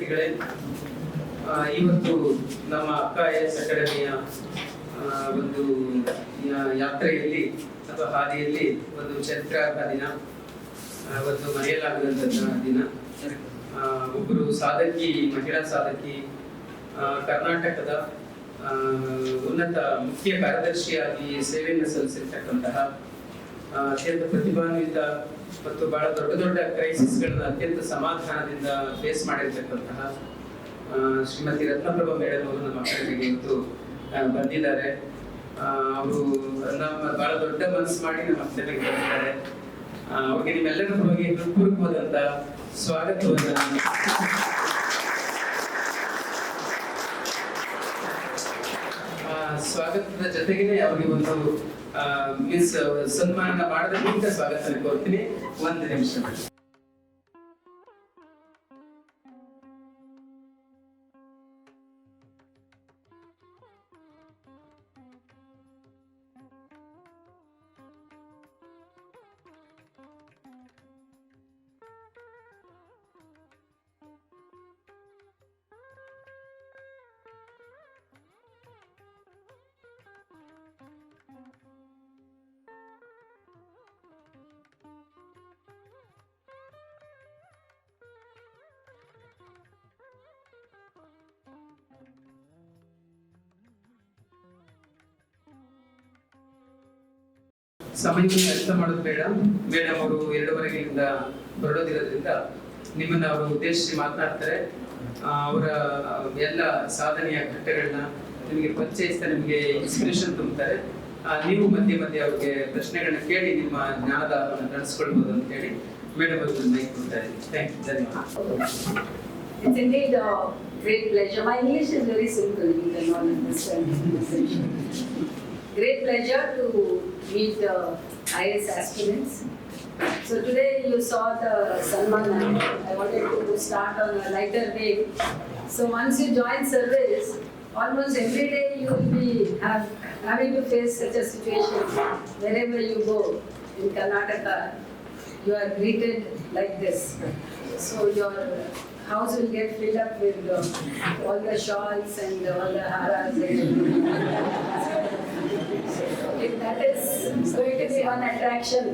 ವಿದ್ಯಾರ್ಥಿಗಳೇ, ಇವತ್ತು ನಮ್ಮ ಅಕ್ಕ IAS ಅಕಾಡೆಮಿಯ ಒಂದು ಯಾತ್ರೆಯಲ್ಲಿ ಅಥವಾ ಹಾದಿಯಲ್ಲಿ ಒಂದು ಚರಿತ್ರಾರ್ಹ ದಿನ, ಒಂದು ಮರೆಯಲಾಗದಂತಹ ದಿನ. ಒಬ್ಬರು ಸಾಧಕಿ, ಮಹಿಳಾ ಸಾಧಕಿ, ಕರ್ನಾಟಕದ ಉನ್ನತ ಮುಖ್ಯ ಕಾರ್ಯದರ್ಶಿಯಾಗಿ ಸೇವೆಯನ್ನು ಸಲ್ಲಿಸಿರ್ತಕ್ಕಂತಹ, ಅತ್ಯಂತ ಪ್ರತಿಭಾನ್ವಿತ ಮತ್ತು ಬಹಳ ದೊಡ್ಡ ದೊಡ್ಡ ಕ್ರೈಸಿಸ್ಗಳನ್ನ ಅತ್ಯಂತ ಸಮಾಧಾನದಿಂದ ಫೇಸ್ ಮಾಡಿರ್ತಕ್ಕಂತಹ ಶ್ರೀಮತಿ ರತ್ನಪ್ರಭಾ ಮೇಡಮ್ ಅವರು ನಮ್ಮ ಅಕಾಡೆಮಿಗೆ ಇವತ್ತು ಬಂದಿದ್ದಾರೆ. ಅವರು ನಮ್ಮ ಬಹಳ ದೊಡ್ಡ ಮನಸ್ಸು ಮಾಡಿ ನಮ್ಮ ಅಕಾಡೆಮಿಗೆ ಬಂದಿದ್ದಾರೆ. ಅವ್ರಿಗೆ ನಿಮ್ಮೆಲ್ಲರ ಪರವಾಗಿ ಹೃತ್ಪೂರ್ವಕವಾದಂತ ಸ್ವಾಗತವನ್ನು ಸ್ವಾಗತದ ಜೊತೆಗೇನೆ ಅವ್ರಿಗೆ ಒಂದು ಸನ್ಮಾನ ಮಾಡೋದಕ್ಕಿಂತ ಸ್ವಾಗತ ಕೋರ್ತೀನಿ. ಒಂದು ನಿಮಿಷ. ಸಮಯವನ್ನು ವ್ಯರ್ಥ ಮಾಡೋದು ಬೇಡ. ಮೇಡಮ್ ಅವರು 2:15ರಿಂದ ಹೊರಡೋದಿರೋದ್ರಿಂದ ನಿಮ್ಮನ್ನ ಅವರು ಉದ್ದೇಶಿಸಿ ಮಾತನಾಡ್ತಾರೆ. ಅವರ ಎಲ್ಲ ಸಾಧನೆಯ ಘಟ್ಟಗಳನ್ನ ನಿಮಗೆ ಪರಿಚಯಿಸ್ತಾ ನಿಮಗೆ ಇನ್ಸ್ಪಿರೇಷನ್ ತುಂಬುತ್ತಾರೆ. ನೀವು ಮಧ್ಯೆ ಮಧ್ಯೆ ಅವ್ರಿಗೆ ಪ್ರಶ್ನೆಗಳನ್ನ ಕೇಳಿ ನಿಮ್ಮ ಜ್ಞಾನದಾಹವನ್ನು ನಡೆಸ್ಕೊಳ್ಬಹುದು ಅಂತ ಹೇಳಿ ಮೇಡಮ್ ಅವರು ಮೈಕ್ ಕೊಡ್ತಾರೆ. Thank you. ಧನ್ಯವಾದ. It's indeed a great pleasure. My English is very simple, you can all understand. Great pleasure to meet the IAS aspirants. So today you saw the Sanmana. I wanted to start on a lighter wave. So once you join service, almost every day you will be having to face such a situation. Wherever you go in Karnataka, you are greeted like this. So your house will get filled up with all the shawls and all the haras. If that is going to be one attraction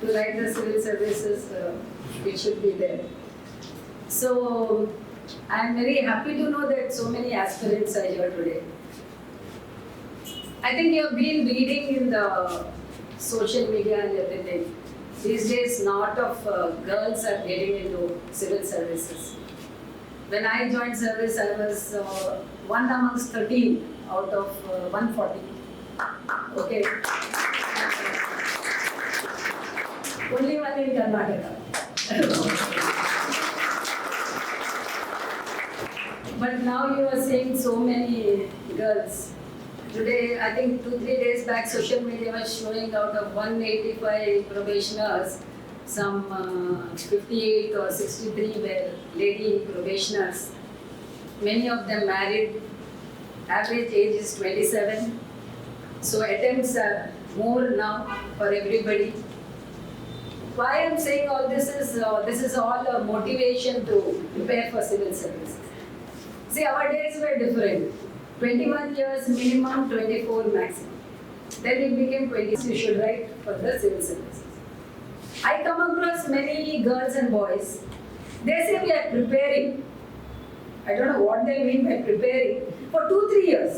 to write the civil services, it should be there. So I am very happy to know that so many aspirants are here today. I think you have been reading in the social media and everything. These days, lot of girls are getting into civil services. When I joined service, I was one amongst 13 out of 140. Okay. Only one in Karnataka. But now you are seeing so many girls. Today, I think 2-3 days back, social media was showing out of 185 probationers, some 58 or 63 were lady probationers. Many of them married. Average age is 27. So attempts are more now for everybody. Why I am saying all this is all a motivation to prepare for civil service. See, our days were different. 21 years minimum, 24 maximum. Then it became 20. You should write for the civil services. I come across many girls and boys. They say we are preparing. I don't know what they mean by preparing. For 2-3 years.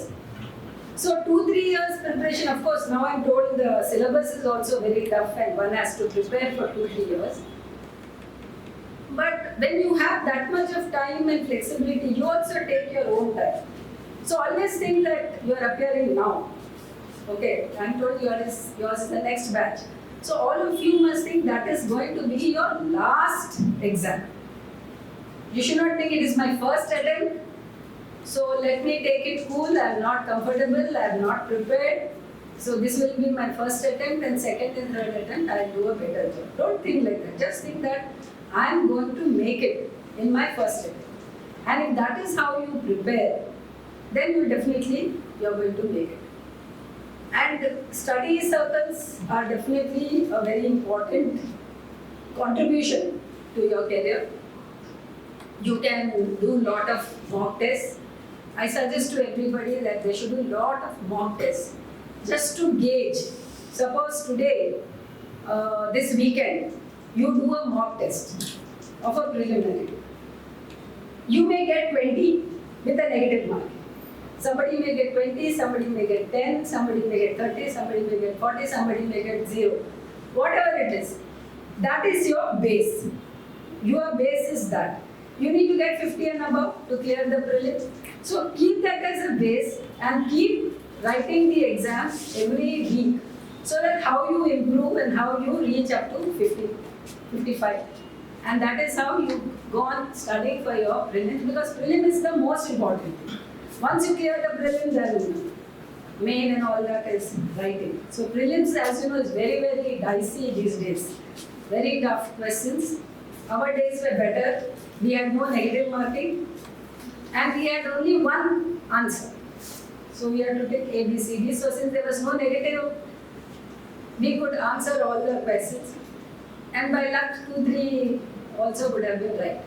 So 2-3 years preparation. Of course, now I'm told the syllabus is also very tough and one has to prepare for 2-3 years. But when you have that much of time and flexibility, you also take your own time. So always think that you are appearing now. Okay, I'm told yours is the next batch. So all of you must think that is going to be your last exam. You should not think it is my first attempt. So let me take it cool. I am not comfortable. I am not prepared. So this will be my first attempt, and second and third attempt I will do a better job. Don't think like that. Just think that I am going to make it in my first attempt. And if that is how you prepare, then you definitely you are going to make it. And study circles are definitely a very important contribution to your career. You can do lot of mock tests. I suggest to everybody that they should do lot of mock tests just to gauge. Suppose today, this weekend, you do a mock test of a preliminary. You may get 20 with a negative mark. Somebody may get 20, somebody may get 10, somebody may get 30, somebody may get 40, somebody may get 0. Whatever it is, that is your base. Your base is that. You need to get 50 and above to clear the prelims. So keep that as a base and keep writing the exam every week so that how you improve and how you reach up to 50, 55. And that is how you go on studying for your prelims, because prelim is the most important thing. Once you clear the prelim, then main and all that is writing. So prelims, as you know, is very, very dicey these days. Very tough questions. Our days were better. We had no negative marking and we had only one answer. So we had to take A, B, C, D. So since there was no negative, we could answer all the questions. And by luck, 2, 3 also would have been right.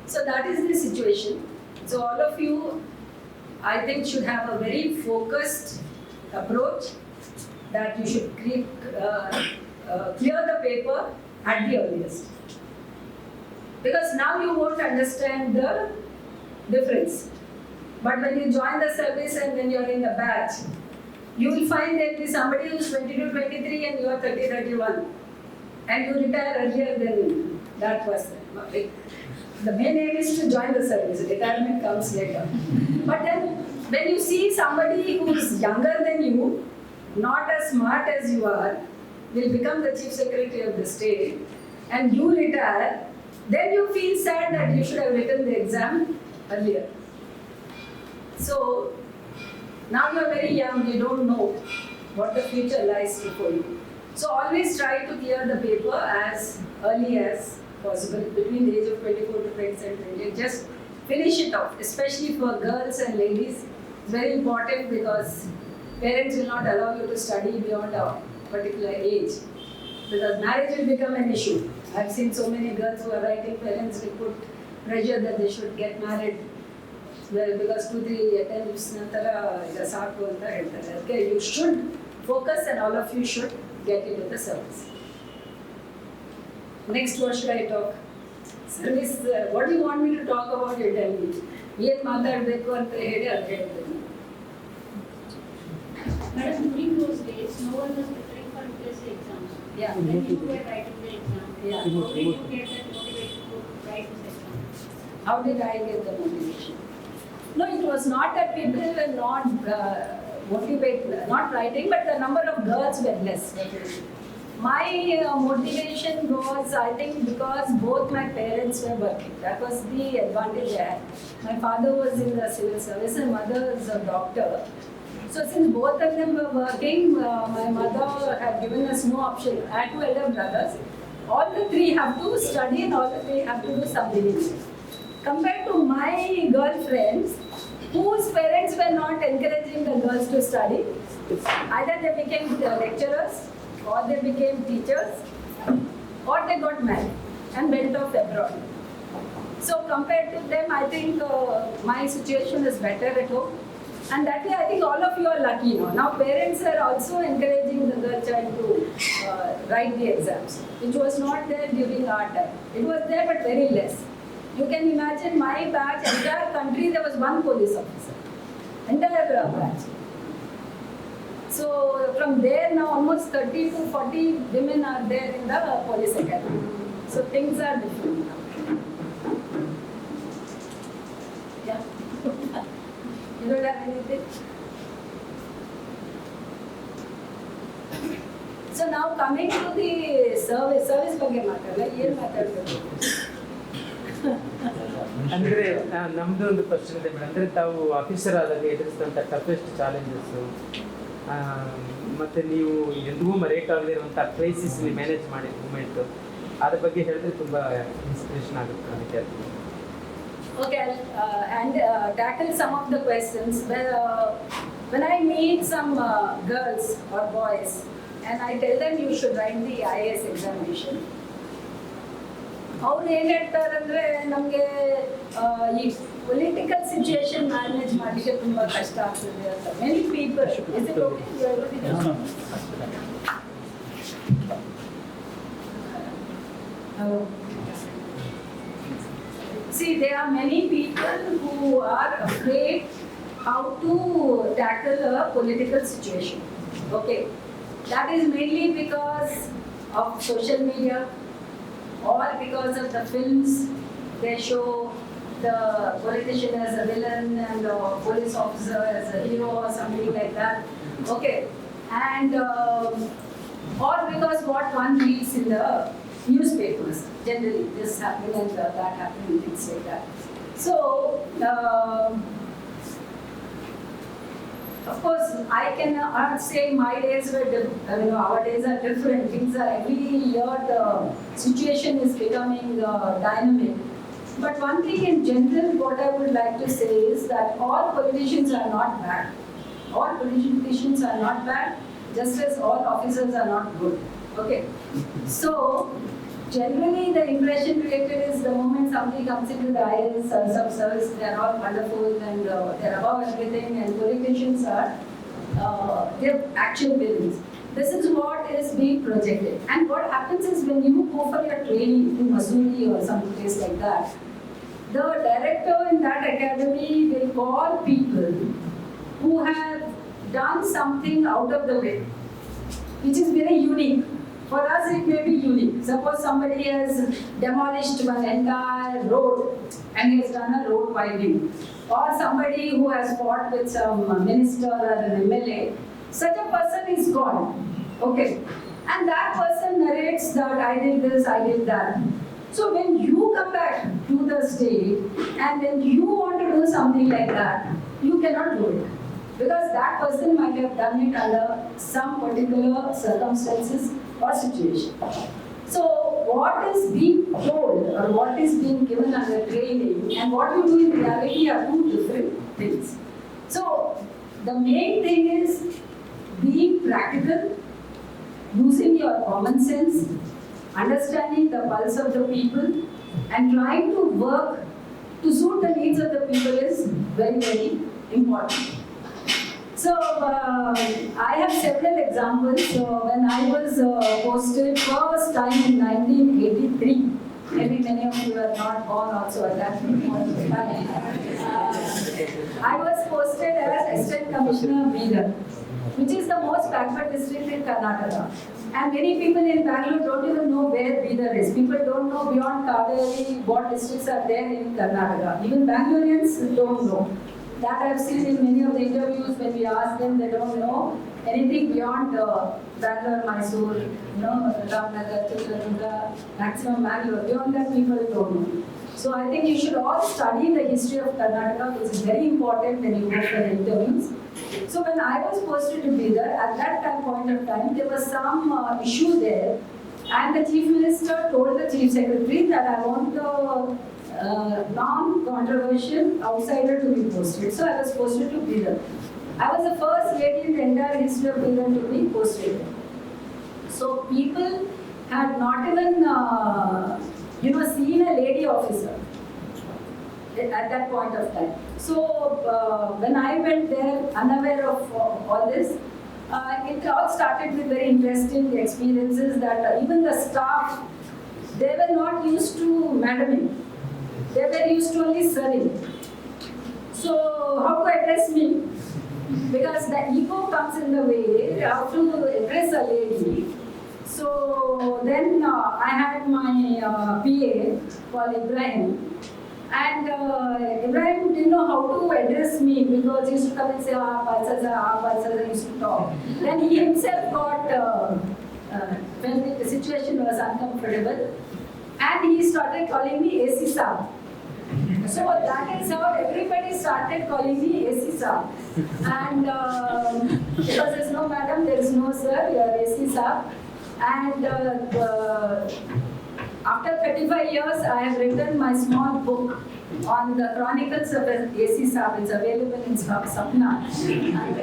So that is the situation. So all of you, I think, should have a very focused approach, that you should clear the paper at the earliest. Because now you won't understand the difference. But when you join the service and when you are in the batch, you will find there will be somebody who is 22, 23 and you are 30, 31. And you retire earlier than that person. The main aim is to join the service. Retirement comes later. But then when you see somebody who is younger than you, not as smart as you are, will become the Chief Secretary of the state, and you retire, then you feel sad that you should have written the exam earlier. So now you are very young, you don't know what the future lies before you. So always try to clear the paper as early as possible, between the age of 24 to 27, 28. Just finish it off, especially for girls and ladies. It's very important because parents will not allow you to study beyond a particular age, because marriage will become an issue. I've seen so many girls who are writing, parents will put pressure that they should get married. Well, because 2-3 attempts nantara ida saaku anta heltare. Okay, you should focus and all of you should get into the service. Next, what should I talk? Service, what do you want me to talk about? You tell me. Yen maatadbeku anta hedi adu ಹೇಳ್ತೀನಿ. Madam, during those days, no one was preparing for UPSC exams. Yeah. When you were writing the exam, Yeah. how did you get that motivation to write this exam? How did I get the motivation? No, it was not that people were not motivated, not writing, but the number of girls were less. My motivation was, I think, because both my parents were working. That was the advantage I had. My father was in the civil service and mother is a doctor. So since both of them were working, my mother had given us no option. I had two elder brothers. All the three have to study and all the three have to do something. Compared to my girlfriends, whose parents were not encouraging the girls to study, either they became lecturers, or they became teachers, or they got married and went off abroad. So compared to them, I think my situation is better at home. And that way, I think all of you are lucky now. Now parents are also encouraging the girl child to write the exams, which was not there during our time. It was there, but very less. You can imagine my batch, entire country, there was one police officer. Entire batch. So from there now almost 30 to 40 women are there in the police academy. So things are different now. Yeah. You don't have anything? So now coming to the service ಬಗ್ಗೆ ಮಾತಾಡಲ್ಲ, ಏನು ಮಾತಾಡಬೇಕು? ಅಂದ್ರೆ ನಮ್ದು ಒಂದು question ಇದೆ madam. ಅಂದ್ರೆ ತಾವು ಆಫೀಸರ್ ಆದಾಗ ಎದುರಿಸಿದಂಥ ಟಫೆಸ್ಟ್ ಚಾಲೆಂಜಸ್, ಮತ್ತೆ ನೀವು ಎಂದಿಗೂ ಮರೆಯಕ್ಕಾಗದಿರುವಂಥ ಕ್ರೈಸಿಸ್ ಮ್ಯಾನೇಜ್ ಮಾಡಿದ ಮೂಮೆಂಟ್, ಅದ್ರ ಬಗ್ಗೆ ಹೇಳಿದ್ರೆ ತುಂಬಾ ಇನ್ಸ್ಪಿರೇಷನ್ ಆಗುತ್ತೆ ನನಗೆ. Okay, and tackle some of the questions. When I meet some girls or boys and I tell them you should write the IAS examination, ಅವ್ರು ಏನು ಹೇಳ್ತಾರಂದ್ರೆ ನಮಗೆ ಈ ಪೊಲಿಟಿಕಲ್ ಸಿಚುಯೇಷನ್ ಮ್ಯಾನೇಜ್ ಮಾಡಲಿಕ್ಕೆ ತುಂಬ ಕಷ್ಟ ಆಗ್ತದೆ ಅಂತ. Many people is it okay? See, there are many people who are afraid how to tackle a political situation. Okay, that is mainly because of social media or because of the films. They show the politician as a villain and the police officer as a hero or something like that. Okay, and or because what one reads in the newspapers, generally this happening and that happening, things like that. So, of course, I cannot say my days were different. Our days are different. Things are every year the situation is becoming dynamic. But one thing in general, what I would like to say is that all politicians are not bad. All politicians are not bad, just as all officers are not good. Okay, so generally the impression created is the moment somebody comes into the IAS sub-service, they are all wonderful and they are above everything, and politicians are they're actual villains. This is what is being projected. And what happens is when you go for your training to Missouri or some place like that, the director in that academy will call people who have done something out of the way, which is very unique. For us, it may be unique. Suppose somebody has demolished one entire road and he has done a road widening, or somebody who has fought with some minister or an MLA. Such a person is gone. Okay, and that person narrates that I did this, I did that. So when you come back to the state and then you want to do something like that, you cannot do it. Because that person might have done it under some particular circumstances or situation. So what is being told or what is being given under training and what you do in reality are two different things. So the main thing is being practical, using your common sense, understanding the pulse of the people, and trying to work to suit the needs of the people is very, very important. So I have several examples. So when I was posted first time in 1983, maybe many of you were not born also at that point of time. I was posted as Assistant Commissioner Bidar, which is the most backward district in Karnataka. And many people in Bangalore don't even know where Bidar is. People don't know beyond Kaveri what districts are there in Karnataka. Even Bangaloreans don't know. That I've seen in many of the interviews. When we ask them, they don't know anything beyond Bangalore, Mysore, Ramnagar, Chitradurga, maximum Bangalore. Beyond that, people don't know. So I think you should all study the history of Karnataka, which is very important when you go for the interviews. So when I was posted to Bidar, at that point of time, there was some issue there, and the Chief Minister told the Chief Secretary that I want the non-controversial outsider to be posted. So I was posted to Bidar. I was the first lady in the entire history of Bidar to be posted. So people had not even seen a lady officer at that point of time. So when I went there, unaware of all this, it all started with very interesting experiences that even the staff, they were not used to madaming. They were used to only serving. So how to address me? Because the ego comes in the way, how to address a lady. So then I had my PA called Ibrahim. And Ibrahim didn't know how to address me because he used to come and say, he used to talk. Then he himself got, when the situation was uncomfortable, and he started calling me AC Saab. So that is how everybody started calling me AC Saab. And because there is no madam, there is no sir, you are AC Saab. And after 35 years, I have written my small book on the chronicles of AC Saab. It's available in Sapna. And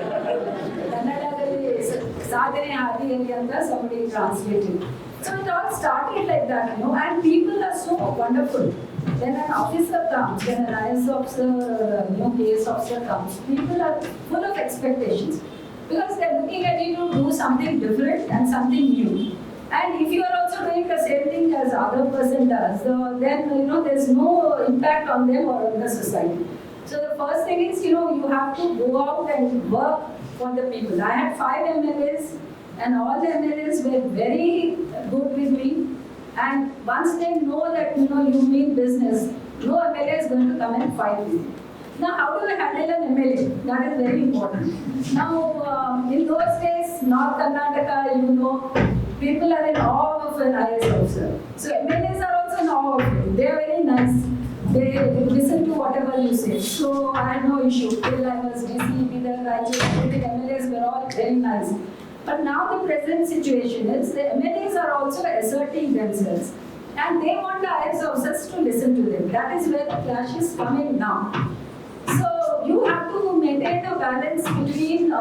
Kannadadalli Sadhane Hadiyalli anta somebody translated. So it all started like that, and people are so wonderful. When an officer comes, when an IAS officer or KS officer comes, people are full of expectations because they're looking at you to do something different and something new. And if you are also doing the same thing as other person does, then there's no impact on them or on the society. So the first thing is, you have to go out and work for the people. I had 5 MLAs and all the MLAs were very good with me. And once they know that, you mean business, no MLA is going to come and fight with you. Now, how do we handle an MLA? That is very important. Now, in those days, North Karnataka, people are in awe of an IAS officer. So MLAs are also in awe of you. They are very nice. They listen to whatever you say. So I had no issue. Till I was DC, the MLAs were all very nice. But now the present situation is the MLAs are also asserting themselves. And they want the IAS officers to listen to them. That is where the clash is coming now. So you have to maintain a balance between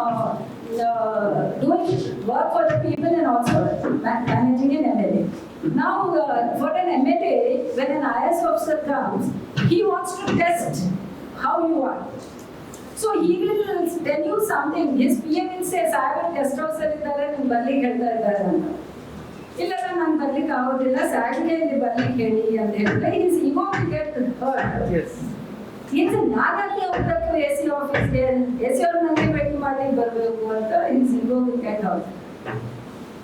doing work for the people and also managing an MLA. Now, for an MLA, when an IAS officer comes, he wants to test how you are. So he will tell you something. His PA will say, "Sir, guest house alidare, nin barli helta idare anta." Illa nan barli kavodilla, sir ke illi barli keli anta helta. His ego will get hurt. Yes. He said, "Nagalli hoggಬೇಕು AC office ಗೆ, AC ಅವರು ನನಗೆ ಭೇಟಿ ಮಾಡಿ ಬರಬೇಕು ಅಂತ." His ego will get hurt.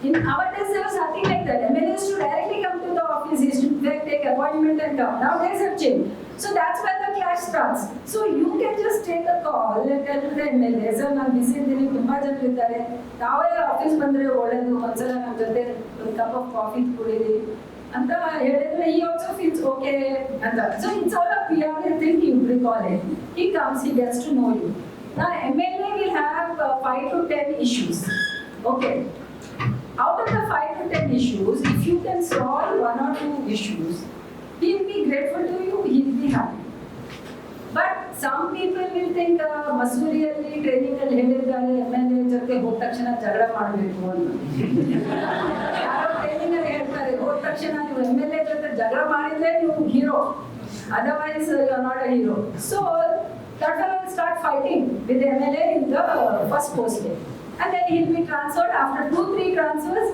In our days, there was nothing like that. MLA used to directly come to the office, he used to take appointment and come. Now days have changed. So that's where the clash starts. So you can just take a call and tell the MLA, "Sir, ನಾನು busy ಇದ್ದೀನಿ, ತುಂಬಾ ಜನ ಇದ್ದಾರೆ. ನಾವೇ office ಬಂದ್ರೆ ಒಳ್ಳೆದು, ಒಂದ್ಸಲ ನಮ್ಮ ಜೊತೆ ಒಂದು ಕಪ್ ಆಫ್ ಕಾಫಿ ಕುಡೀರಿ ಅಂತ ಹೇಳಿದ್ರೆ he also feels okay ಅಂತ. So it's all a PR thing, you recall it. He comes, he gets to know you. Now MLA will have 5 to 10 issues. Okay. Out of the 5 to 10 issues, if you can solve 1 or 2 issues, he will be grateful to you, he will be happy. But some people will think, Masooriಯಲ್ಲಿ training ಅಲ್ಲಿ ಹೇಳಿದ್ದಾರೆ MLA ಜೊತೆ ಹೋದ ತಕ್ಷಣ ಜಗಳ ಮಾಡಬೇಕು ಅಂತ. ಯಾರೋ ಟ್ರೈನಿಂಗ್ ಅಲ್ಲಿ ಹೇಳ್ತಾರೆ, ಹೋದ ತಕ್ಷಣ ನೀವು MLA ಜೊತೆ ಜಗಳ ಮಾಡಿದ್ರೆ ನೀವು hero, otherwise you are not a hero. So that fellow will start fighting with the MLA in the first posting. And then he will be transferred after 2-3 transfers.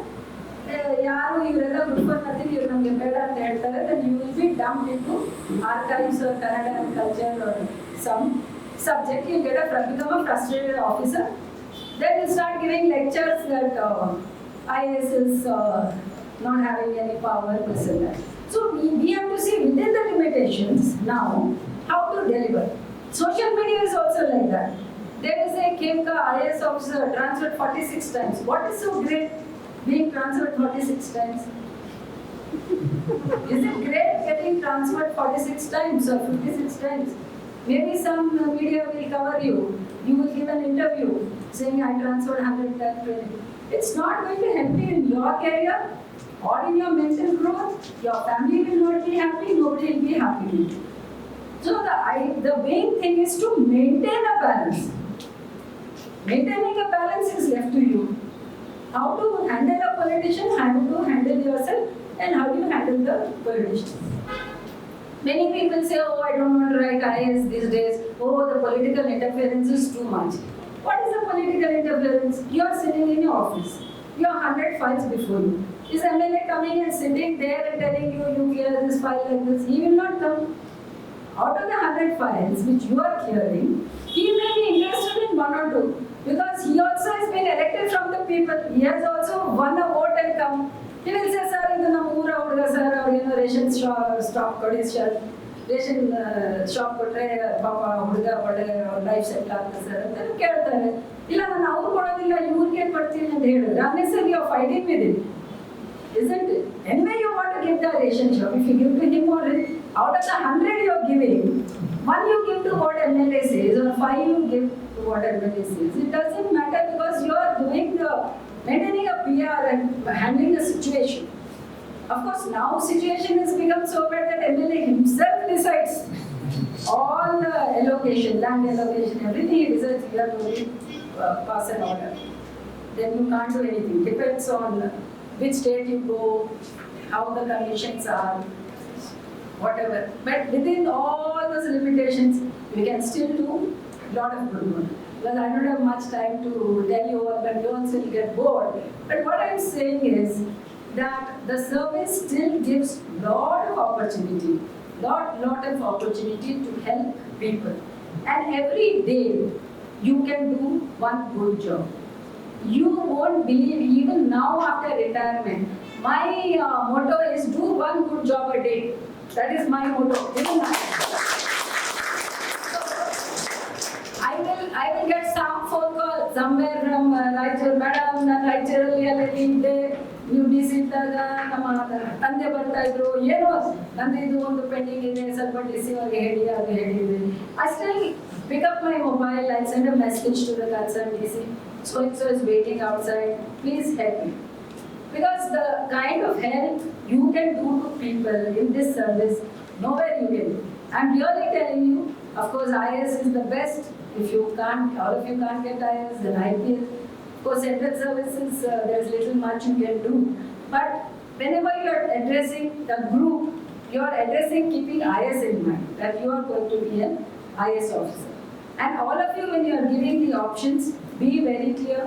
ಯಾರು ಇವರೆಲ್ಲ ಪ್ರಿಫರ್ ಮಾಡ್ತೀವಿ, ಇವ್ರು ನಮಗೆ ಬೇಡ ಅಂತ ಹೇಳ್ತಾರೆ, then you will be dumped into archives or Kannada and culture or some subject. You get become a frustrated officer. Then you start giving lectures that IAS is not having any power, this and that. So we have to see within the limitations now how to deliver. Social media is also like that. There is a Kemka IAS officer transferred 46 times. What is so great being transferred 46 times? Is it great getting transferred 46 times or 56 times? Maybe some media will cover you. You will give an interview saying, "I transferred 100 times." It's not going to help you in your career or in your mental growth. Your family will not be happy, nobody will be happy. So the main thing is to maintain a balance. Maintaining a balance is left to you. How to handle a politician, how to handle yourself, and how do you handle the politician. Many people say, "Oh, I don't want to write IAS these days. Oh, the political interference is too much." What is the political interference? You are sitting in your office. You have 100 files before you. Is MLA coming and sitting there and telling you, "You clear this file like this"? He will not come. Out of the 100 files which you are clearing, he may be interested in 1 or 2. Because he also has been elected from the people. He has also won a vote and come. He will say, "Sir, ಇದು ನಮ್ಮ ಊರ ಹುಡುಗ sir, ಅವ್ರು ration stop ಕೊಡಿ sir, ration shop ಕೊಟ್ಟರೆ ಪಾಪ ಹುಡುಗ ಒಳ್ಳೆ ಲೈಫ್ ಸೆಟ್ ಆಗ್ತದೆ ಸರ್" ಅಂತ ಕೇಳ್ತಾರೆ. ಇಲ್ಲ, ನಾನು ಅವ್ರು ಕೊಡೋದಿಲ್ಲ, ಇವ್ರಿಗೆ ಕೊಡ್ತೀನಿ ಅಂತ ಹೇಳಿದ್ರೆ unnecessarily you are fighting with him. Isn't it? Anyway, you want to give the ration shop. If you give to him or out of the 100 you are giving, 1 you give to what MLA says or 5 you give to what MLA says. It doesn't matter because you are doing maintaining a PR and handling the situation. Of course, now situation has become so bad that MLA himself decides all the allocation, land allocation, everything he decides. You have to pass an order. Then you can't do anything. Depends on which state you go, how the conditions are, whatever. But within all those limitations, you can still do a lot of good work. Well, I don't have much time to tell you all, but you also will get bored. But what I'm saying is that the service still gives lot of opportunity, lot of opportunity to help people. And every day you can do one good job. You won't believe, even now after retirement, my motto is do one good job a day. That is my motto. Even now. I will get some phone call somewhere from Raichur, madam, ನಾನು ರಾಯಚೂರಲ್ಲಿ ಇದ್ದೆ, ನೀವು D C ಇದ್ದಾಗ ನಮ್ಮ ತಂದೆ ಬರ್ತಾ ಇದ್ರು, ಏನೋ ನಂದು ಇದು ಒಂದು ಪೆಂಡಿಂಗ್ ಇದೆ, ಸ್ವಲ್ಪ ಡಿ ಸಿ ಅವ್ರಿಗೆ ಹೇಳಿ, ಅದು ಹೇಳಿದ್ವಿ. I still pick up my mobile and send a message to the concerned DC. So and so is waiting outside, please help me. Because the kind of help you can do to people in this service, nowhere you can do. I'm really telling you, of course IAS is the best. If you can't, all of you can't get IAS, then IPS. Of course, central services, there's little much you can do. But whenever you're addressing the group, you're addressing keeping IAS in mind, that you are going to be an IAS officer. And all of you, when you are giving the options, be very clear.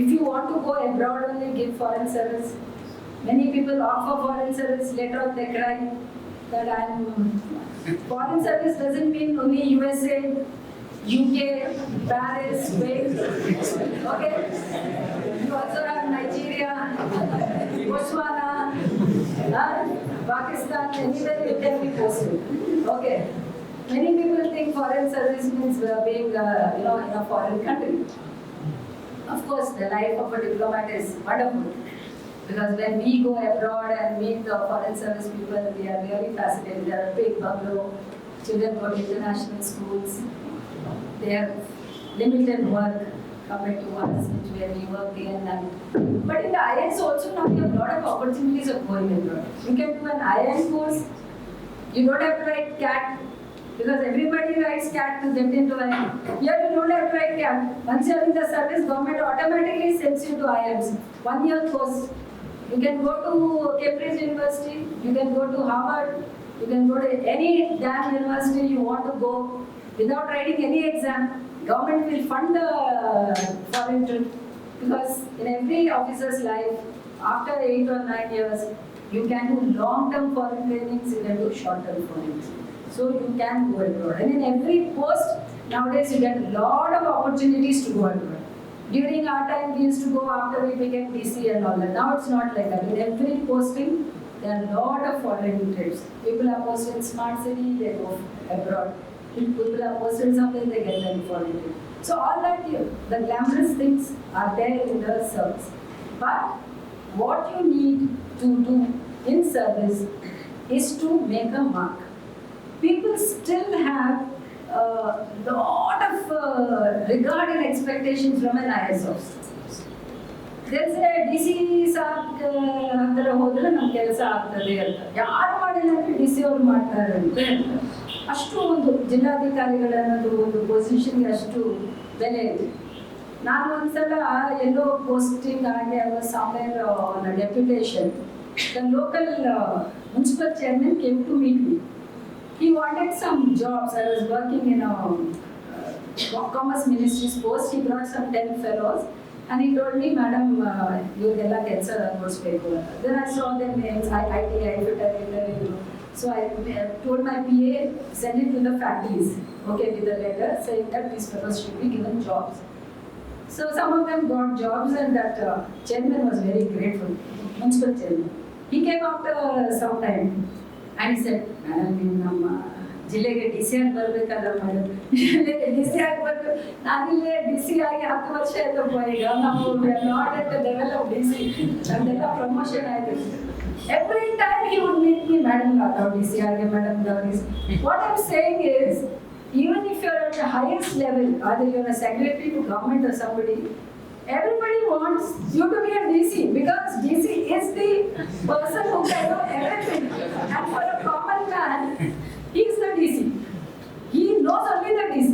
If you want to go abroad only, give foreign service. Many people opt for foreign service, later on they cry that foreign service doesn't mean only USA, UK, Paris, Wales, okay? You also have Nigeria, Botswana, Pakistan, anywhere you can be posted, okay? Many people think foreign service means being, in a foreign country. Of course, the life of a diplomat is wonderful. Because when we go abroad and meet the foreign service people, we are really fascinated. They are a big bungalow, children go to international schools, they have limited work compared to us, which where we work day and night. But in the IAS also now we have a lot of opportunities of going abroad. You can do an IAS course, you don't have to write CAT, because everybody writes CAT to get into IAS. Here you don't have to write CAT. Once you are in the service, government automatically sends you to IAS. 1 year course. You can go to Cambridge University, you can go to Harvard, you can go to any damn university you want to go without writing any exam. Government will fund the foreign trip, because in every officer's life, after 8 or 9 years, you can do long-term foreign trainings, you can do short-term foreign trainings. So you can go abroad. And in every post, nowadays you get a lot of opportunities to go abroad. During our time, we used to go after we became DC and all that. Now it's not like that. In every posting, there are a lot of foreign trips. People are posted in smart city, they go abroad. People are posted something, they get them foreign trip. So all that, the glamorous things are there in the service. But what you need to do in service is to make a mark. People still have a lot of regard and expectations from an IAS officer. They'll say, DC ಹತ್ತಿರ ಹೋದ್ರೆ ನಮ್ಮ ಕೆಲಸ ಆಗ್ತದೆ ಅಂತ. ಯಾರು ಮಾಡಿಲ್ಲ ಅಂದ್ರೆ DC ಅವ್ರು ಮಾಡ್ತಾರೆ ಅಂತ. ಅಷ್ಟು ಒಂದು ಜಿಲ್ಲಾಧಿಕಾರಿಗಳನ್ನದು ಒಂದು ಪೊಸಿಷನ್ಗೆ ಅಷ್ಟು ಬೆಲೆ ಇದೆ. ನಾನು ಒಂದ್ಸಲ ಎಲ್ಲೋ ಪೋಸ್ಟಿಂಗ್ ಆಗಿ somewhere on a deputation, the local municipal chairman came to meet me. He wanted some jobs. I was working in a commerce ministry's post. He brought some 10 fellows and he told me, madam, ಇವರಿಗೆಲ್ಲ ಕೆಲಸ ಕೊಡಿಸ್ಬೇಕು ಅಂತ. Then I saw their names, ITI, so I told my PA, send it to the factories, okay, with a letter saying that these fellows should be given jobs. So some of them got jobs and that chairman was very grateful, municipal chairman. He came after some time and he said, madam, ನೀವು ನಮ್ಮ ಜಿಲ್ಲೆಗೆ DC ಆಗಿ ಬರಬೇಕಲ್ಲ madam, ಜಿಲ್ಲೆಗೆ DC ಆಗಿ ಬರಬೇಕು. ನಾನಿಲ್ಲೇ DC ಆಗಿ 10 ವರ್ಷ ಆಯ್ತಪ್ಪ, ಈಗ ನಾವು ನಾಟ್ ಎಟ್ ಡೆವಲಪ್ DC, ನಮ್ದೆಲ್ಲ ಪ್ರಮೋಷನ್ ಆಯಿತು. Every time he would meet me, madam, DC ಆಗಿ, madam, what I'm saying is, even if you're at the highest level, either you're a secretary to government or somebody, everybody wants you to be a DC, because DC is the person who can know everything. And for a common man, he is the DC. He knows only the DC.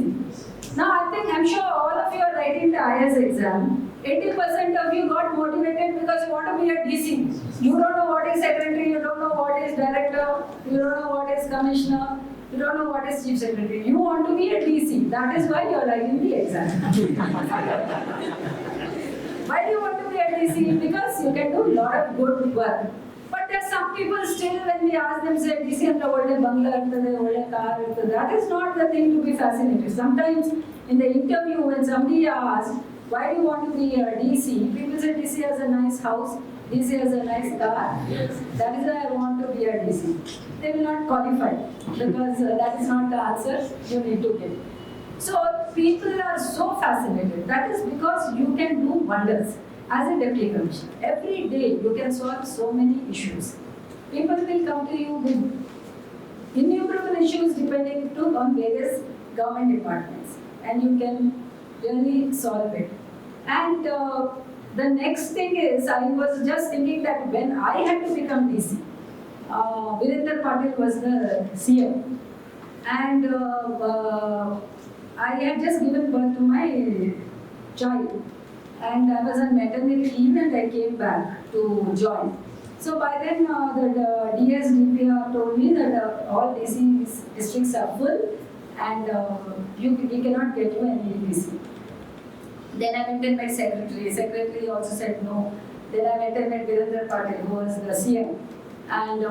Now I think, I'm sure all of you are writing the IAS exam. 80% of you got motivated because you want to be a DC. You don't know what is secretary, you don't know what is director, you don't know what is commissioner, you don't know what is chief secretary. You want to be a DC. That is why you are writing the exam. Why do you want to be a DC? Because you can do a lot of good work. But there are some people still, when we ask them, say, DC and the older bungalow, the older car, that is not the thing to be fascinated. Sometimes in the interview, when somebody asks, why do you want to be a DC? People say DC has a nice house, DC has a nice car. That is why I want to be a DC. They will not qualify because that is not the answer you need to give. So people are so fascinated. That is because you can do wonders as a deputy commissioner. Every day you can solve so many issues. People will come to you with innumerable issues depending on various government departments, and you can really solve it. And the next thing is, I was just thinking that when I had to become DC, Virendra Patil was the CM, and I had just given birth to my child, and I was on maternity leave and I came back to join. So by then the DS DPR told me that all DC districts are full and we cannot get you any DC. Then I went and met secretary. Secretary also said no. Then I went and met Virendra Patil, who was the CM. And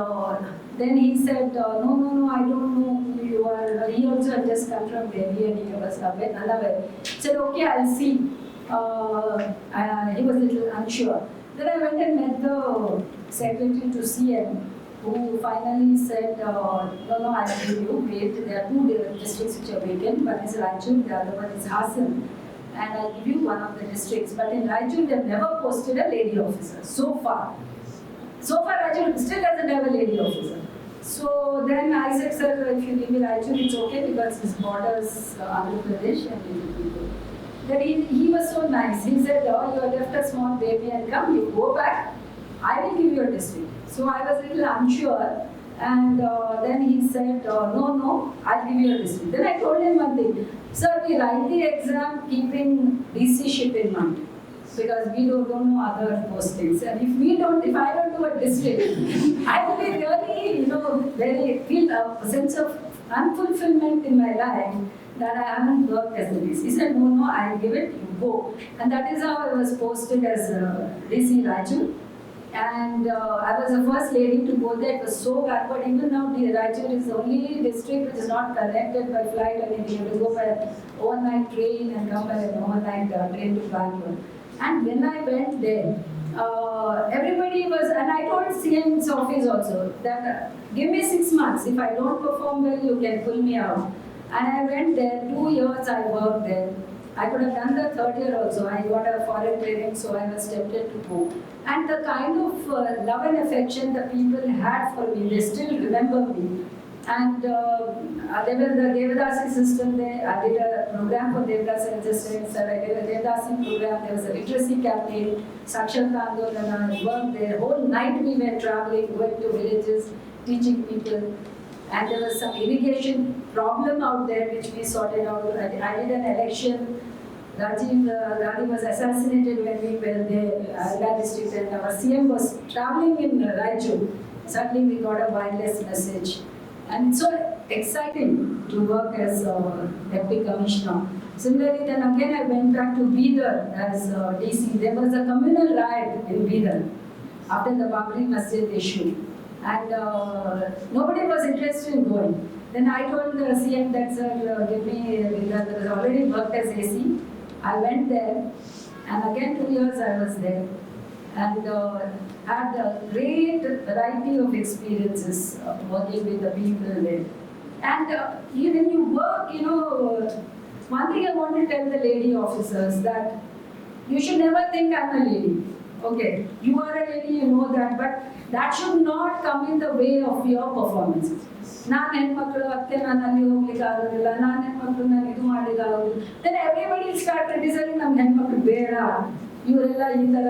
then he said, no, I don't know who you are. He also had just come from Delhi and he was unaware. He said, okay, I'll see. He was a little unsure. Then I went and met the secretary to CM, who finally said, no, I'll give you. Wait, there are two districts which are vacant. One is Raichur, the other one is Hassan. And I'll give you one of the districts. But in Raichur, they've never posted a lady officer so far. So far, Raichur still doesn't have a lady officer. So then I said, sir, if you give me Raichur, it's okay because his borders Andhra Pradesh and people. Then he was so nice. He said, oh, you have left a small baby and come, you go back, I will give you a district. So I was a little unsure. And then he said, no, I'll give you a district. Then I told him one thing, sir, we write the exam keeping DC-ship in mind. Because we don't know other postings. And if I don't do a district, I will be really feel a sense of unfulfillment in my life that I haven't worked as a DC. He said, no, I'll give it, you go. And that is how I was posted as DC Raichur. And I was the first lady to go there. It was so backward. Even now, Raichur is the only district which is not connected by flight or anything. You have to go by an overnight train and come by an overnight train to Bangalore. And when I went there, everybody was, and I told CM's office also that give me 6 months. If I don't perform well, you can pull me out. And I went there, 2 years I worked there. I could have done the 3rd year also. I got a foreign training, so I was tempted to go. And the kind of love and affection the people had for me, they still remember me. And there was the Devadasi system there. I did a program for Devadasi assistants. I did a Devadasi program. There was a literacy campaign, Sakshata Andolana. I worked there. Whole night we were traveling, going to villages, teaching people. And there was some irrigation problem out there which we sorted out. I did an election. Rajiv Gandhi was assassinated when we were there, Alba district, and our CM was traveling in Raichur. Suddenly we got a wireless message. And it's so exciting to work as deputy commissioner. Similarly, then again I went back to Bidar as DC. There was a communal riot in Bidar after the Babri Masjid issue. And nobody was interested in going. Then I told the CM that, sir, give me, because I was already worked as AC. I went there, and again 2 years I was there. And had a great variety of experiences working with the people there. And when you work, one thing I want to tell the lady officers that you should never think I'm a lady. Okay, you are a lady, you know that, but that should not come in the way of your performance. ನಾನು ಹೆಣ್ಮಕ್ಳು ಅತ್ತೆ ನಾನು ಅಲ್ಲಿ ಹೋಗ್ಲಿಕ್ಕೆ ಆಗೋದಿಲ್ಲ, ನಾನು ಹೆಣ್ಮಕ್ಳು ನಾನು ಇದು ಮಾಡ್ಲಿಕ್ಕೆ ಆಗೋದಿಲ್ಲ. Then everybody will start criticizing ನಮ್ಗೆ ಹೆಣ್ಮಕ್ಳು ಬೇಡ, ಇವರೆಲ್ಲ ಈ ಥರ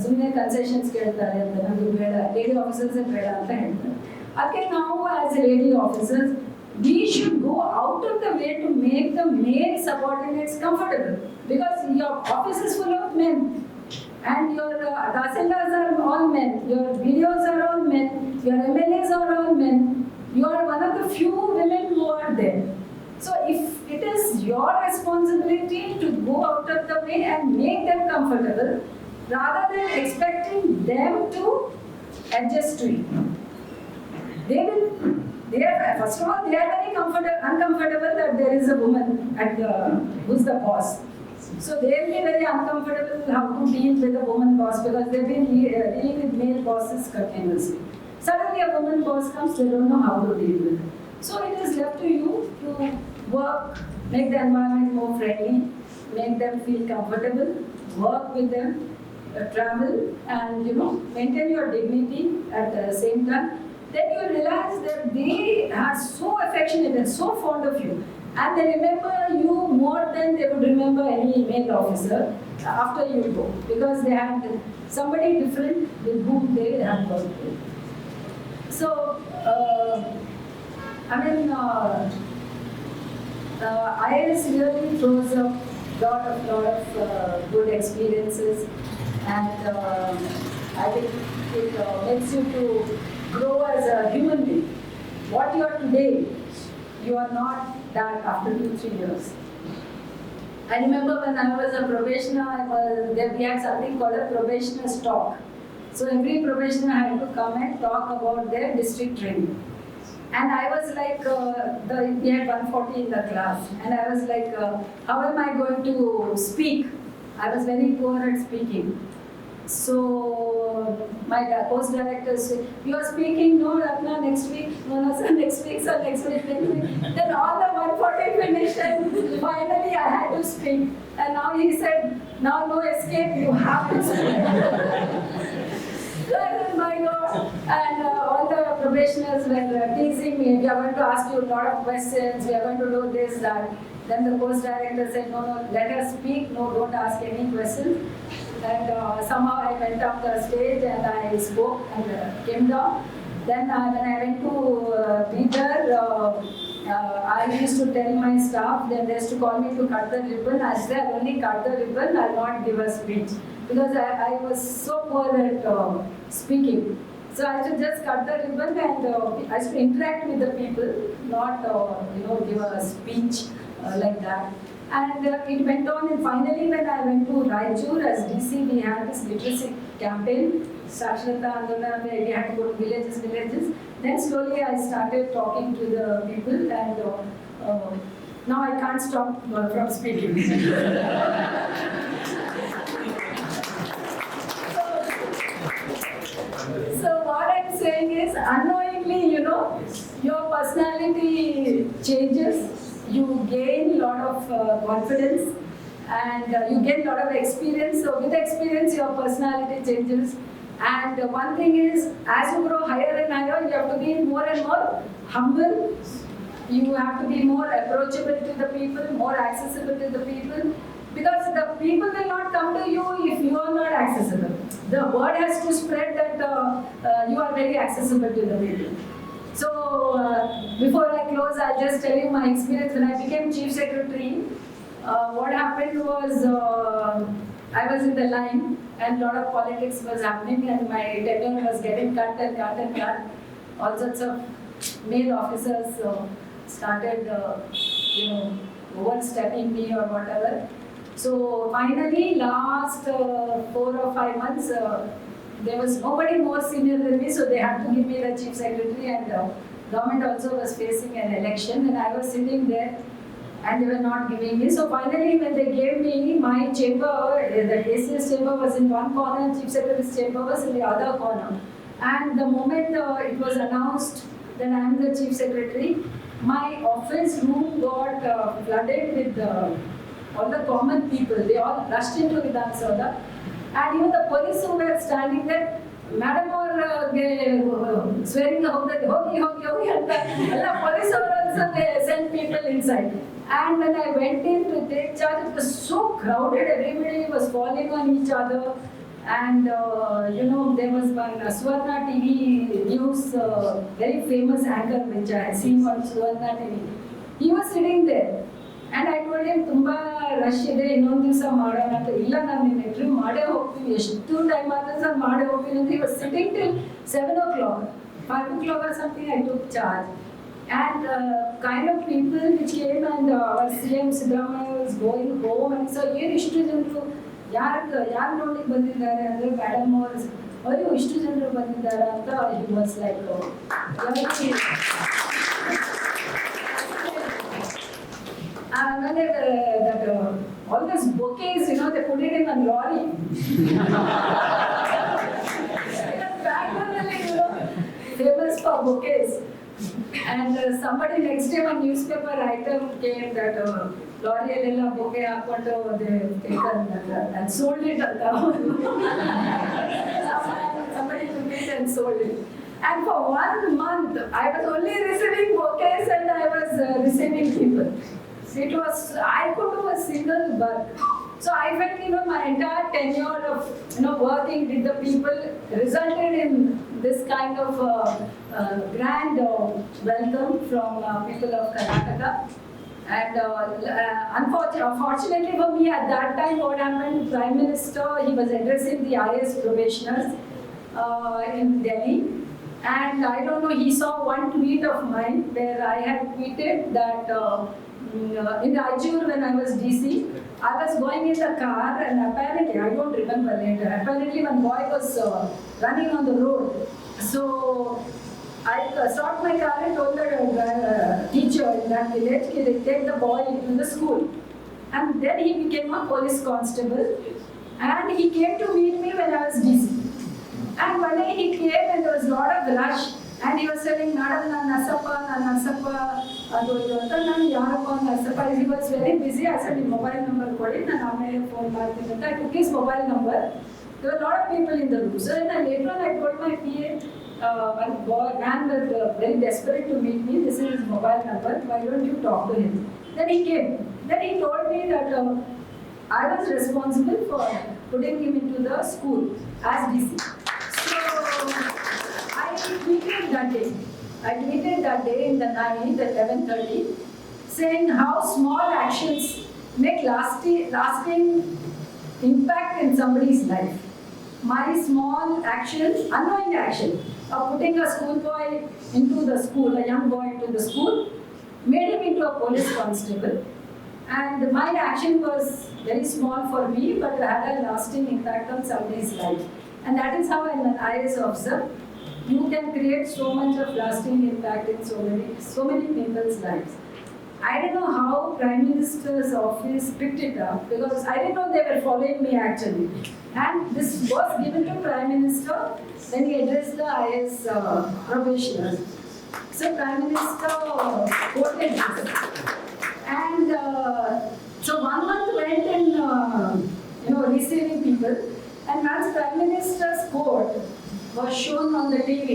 ಸುಮ್ಮನೆ ಕನ್ಸೆಷನ್ಸ್ ಕೇಳ್ತಾರೆ ಅಂತ, ನಮಗೆ ಬೇಡ, ಲೇಡಿ ಆಫೀಸರ್ಸೇ ಬೇಡ ಅಂತ ಹೇಳ್ತಾರೆ. ಅದಕ್ಕೆ ನಾವು as A lady officers we should go go out of the way to make the male subordinates comfortable, because your office is full of men, and your tahsildars are all men, your BDOs are all men, your MLAs are all men. You are one of the few women who are there. So if it is your responsibility to go out of the way and make them comfortable, rather than expecting them to adjust to it. First of all, they are very uncomfortable that there is a woman at who's the boss. So they will be very uncomfortable how to deal with a woman boss, because they've been dealing with male bosses continuously. Suddenly a woman boss comes, they don't know how to deal with it. So it is left to you to work, make the environment more friendly, make them feel comfortable, work with them, travel, and maintain your dignity at the same time. Then you realize that they are so affectionate and so fond of you, and they remember you more than they would remember any male officer after you go, because they had somebody different with whom they have worked with. So, IAS really throws up lot of good experiences, and I think it makes you to grow as a human being. What you are today, you are not that after 2-3 years. I remember when I was a probationer, we had something called a probationer's talk. So every probationer had to come and talk about their district training. And I was like, we had 140 in the class, and I was like, how am I going to speak? I was very poor at speaking. So my post director said, you are speaking, no Ratna, next week, no sir, next week, sir, next week. Then all the 140 finished, and finally I had to speak. And now he said, now no escape, you have to speak. Oh my God. And all the probationers were teasing me, we are going to ask you a lot of questions, we are going to do this, that. Then the post director said, no, let us speak, no, don't ask any questions. And somehow I went up the stage and I spoke and came down. Then when I went to Bidar, I used to tell my staff, then they used to call me to cut the ribbon. I said, I'll only cut the ribbon, I'll not give a speech. Because I was so poor at speaking. So I should just cut the ribbon, and I should interact with the people, not give a speech like that. And it went on, and finally when I went to Raichur as DC, we had this literacy campaign, Saksharata Andolana, where we had to go to villages. Then slowly I started talking to the people, and now I can't stop from speaking. So what I'm saying is, unknowingly, your personality changes. You gain a lot of confidence, and you gain a lot of experience. So with experience, your personality changes. And one thing is, as you grow higher and higher, you have to be more and more humble. You have to be more approachable to the people, more accessible to the people. Because the people will not come to you if you are not accessible. The word has to spread that you are very accessible to the people. So, before I close, I'll just tell you my experience. When I became Chief Secretary, what happened was, I was in the line, and a lot of politics was happening, and my tenure was getting cut and cut and cut. All sorts of male officers started, overstepping me or whatever. So finally, last 4 or 5 months, there was nobody more senior than me, so they had to give me the Chief Secretary, and government also was facing an election, and I was sitting there, and they were not giving me. So finally, when they gave me my chamber, the ACS chamber was in one corner, Chief Secretary's chamber was in the other corner. And the moment it was announced that I am the Chief Secretary, my office room got flooded with all the common people. They all rushed into Vidhan Sabha. And even the police who were standing there, Madam or swearing out that hogi, and the police also they sent people inside. And when I went in to take charge, it was so crowded, everybody was falling on each other. And there was one Swarna TV news, very famous anchor which I had seen on Swarna TV. he was sitting there. And I told him, ತುಂಬಾ rush ಇದೆ, ಇನ್ನೊಂದು ದಿವಸ ಮಾಡೋಣ ಅಂತ. ಇಲ್ಲ, ನಾನು ನಿನ್ನ interview ಮಾಡೇ ಹೋಗ್ತೀನಿ, ಎಷ್ಟು ಟೈಮ್ ಆದ್ರೆ ನಾನು ಮಾಡೇ ಹೋಗ್ತೀನಿ ಅಂತ. He was sitting till 7 o'clock, 5 o'clock or something. I took charge. And kind of people which came, and our CM Siddaramaiah was going home, and so ಏನು ಇಷ್ಟು ಜನರು ಯಾರು ನೋಡ್ಲಿಕ್ಕೆ ಬಂದಿದ್ದಾರೆ ಅಂದರೆ ಮೇಡಮ್ ಅವರು, ಅಯ್ಯೋ ಇಷ್ಟು ಜನರು ಬಂದಿದ್ದಾರೆ ಅಂತ. He was like, all those bouquets, they put it in a lorry. Famous for bouquets. And somebody next day, one newspaper writer came that lorry alla bouquet hakondu they taken and sold it. Somebody took it and sold it. And for 1 month, I was only receiving bouquets and I was receiving people. It was, I could do a single work. So I felt, my entire tenure of, working with the people resulted in this kind of grand welcome from people of Karnataka. And unfortunately for me, at that time, what happened, Prime Minister, he was addressing the IAS probationers in Delhi. And I don't know, he saw one tweet of mine where I had tweeted that in Rajur, when I was DC, I was going in the car, and apparently, I don't remember later, apparently one boy was running on the road. So I stopped my car and told the teacher in that village, take the boy to the school. And then he became a police constable, and he came to meet me when I was DC. And one day he came and there was a lot of rush, and he was telling, Madam, ನಾನು ನರಸಪ್ಪ ಅದು ಇದು ಅಂತ. ನಾನು ಯಾರಪ್ಪ Narasappa? He was very busy. I said, ನಿಮ್ಮ mobile number ಕೊಡಿ, ನಾನು ಆಮೇಲೆ ಫೋನ್ ಮಾಡ್ತೀನಿ ಅಂತ. I took his mobile number. There were a lot of people in the room. So then later on I told my PA, one man was very desperate to meet me. This is his mobile number. Why don't you talk to him? Then he came. Then he told me that I was responsible for putting him into the school as DC. So I tweeted that day in the night at 11:30, saying how small actions make lasting impact in somebody's life. My small action, unknowing action, of putting a schoolboy into the school, a young boy into the school, made him into a police constable. And my action was very small for me, but had a lasting impact on somebody's life. And that is how, as an IAS officer, you can create so much of lasting impact in so many people's lives. I don't know how Prime Minister's office picked it up, because I didn't know they were following me actually. And this was given to Prime Minister when he addressed the IAS probationers. So Prime Minister quoted this. And so 1 month went in receiving people. And once Prime Minister's quote was shown on the TV,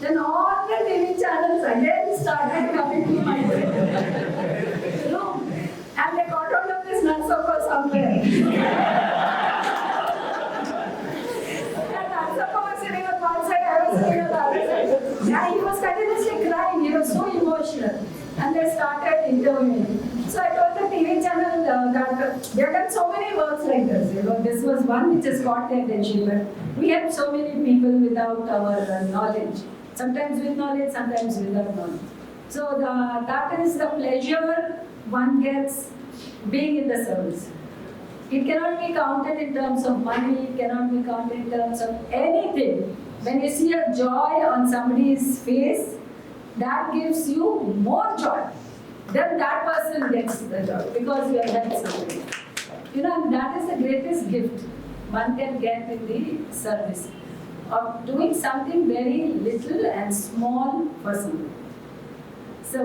then all the TV channels again started coming to my room. And they got hold of this Narsappa somewhere. And Narsappa was sitting on one side, I was sitting on the other side. And he was continuously crying, he was so emotional. And they started interviewing. So I told the TV channel that they have done so many works like this. This was one which has got their attention, but we have so many people without our knowledge. Sometimes with knowledge, sometimes without knowledge. So that is the pleasure one gets being in the service. It cannot be counted in terms of money, it cannot be counted in terms of anything. When you see a joy on somebody's face, that gives you more joy. Then that person gets the joy because you have helped somebody. That is the greatest gift one can get in the service, of doing something very little and small for somebody. So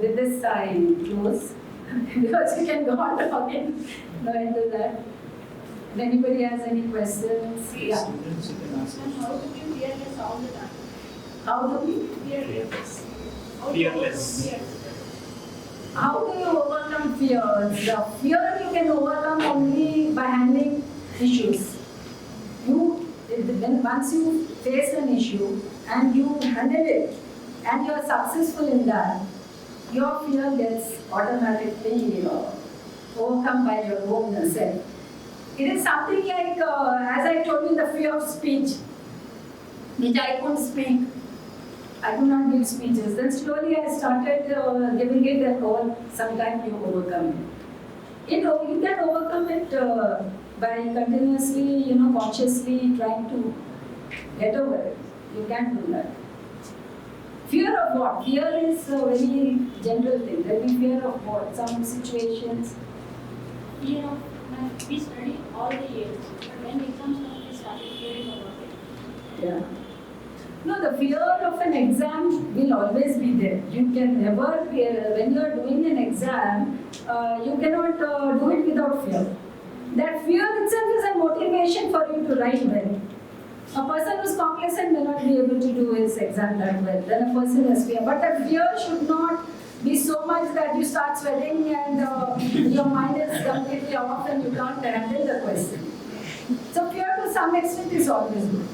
with this I close because you can go on talking into that. If anybody has any questions, yeah. And how to be fearless all the time? How do we? Fearless. Fearless. How do you overcome fear? The fear you can overcome only by handling issues. Once you face an issue and you handle it and you are successful in that, your fear gets automatically overcome by your own self. It is something like, as I told you, the fear of speech, which I couldn't speak. I could not give speeches. Then slowly I started giving it a call. Sometimes you overcome it. You can overcome it by continuously, consciously trying to get over it. You can do that. Fear of what? Fear is a very general thing. There will be fear of what? Some situations. You know, we studied all the years, but when exams come, we started hearing about it. Yeah. No, the fear of an exam will always be there. You can never, when you are doing an exam, you cannot do it without fear. That fear itself is a motivation for you to write well. A person who is complacent may not be able to do his exam that well. Then a person has fear. But that fear should not be so much that you start sweating and your mind is completely off and you can't handle the question. So fear to some extent is always good.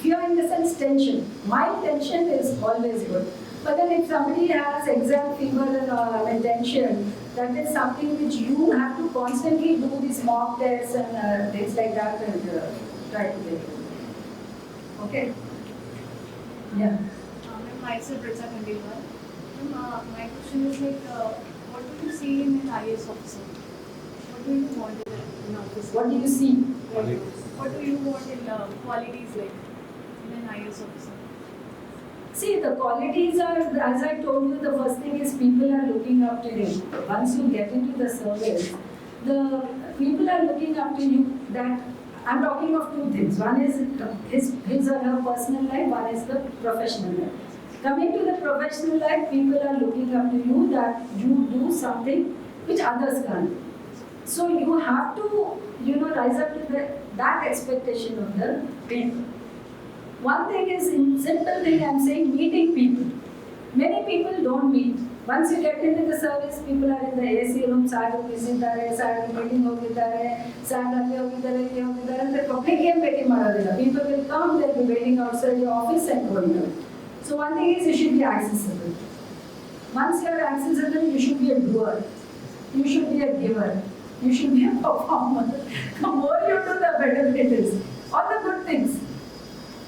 Fear in the sense tension. Mild tension is always good. But then if somebody has exam fever and tension, that is something which you have to constantly do these mock tests and things like that and try to get it. Okay? Yeah. Myself, Ritza Khandelwal. My question is like, what do you see in an IAS officer? What do you want in an officer? What do you see? What do you want in qualities like in an IAS officer? See, the qualities are, as I told you, the first thing is people are looking up to you. Once you get into the service, the people are looking up to you. That I'm talking of two things. One is his or her personal life, one is the professional life. Coming to the professional life, people are looking up to you that you do something which others can't. So you have to, rise up to that expectation of the people. One thing is, simple thing I'm saying, meeting people. Many people don't meet. Once you get into the service, people are in the AC room, side meeting hogiddare, and the public game waiting maradilla. People will come, they'll be waiting outside your office and going out. So one thing is, you should be accessible. Once you are accessible, you should be a doer. You should be a giver. You should be a performer. The more you do, the better it is. All the good things.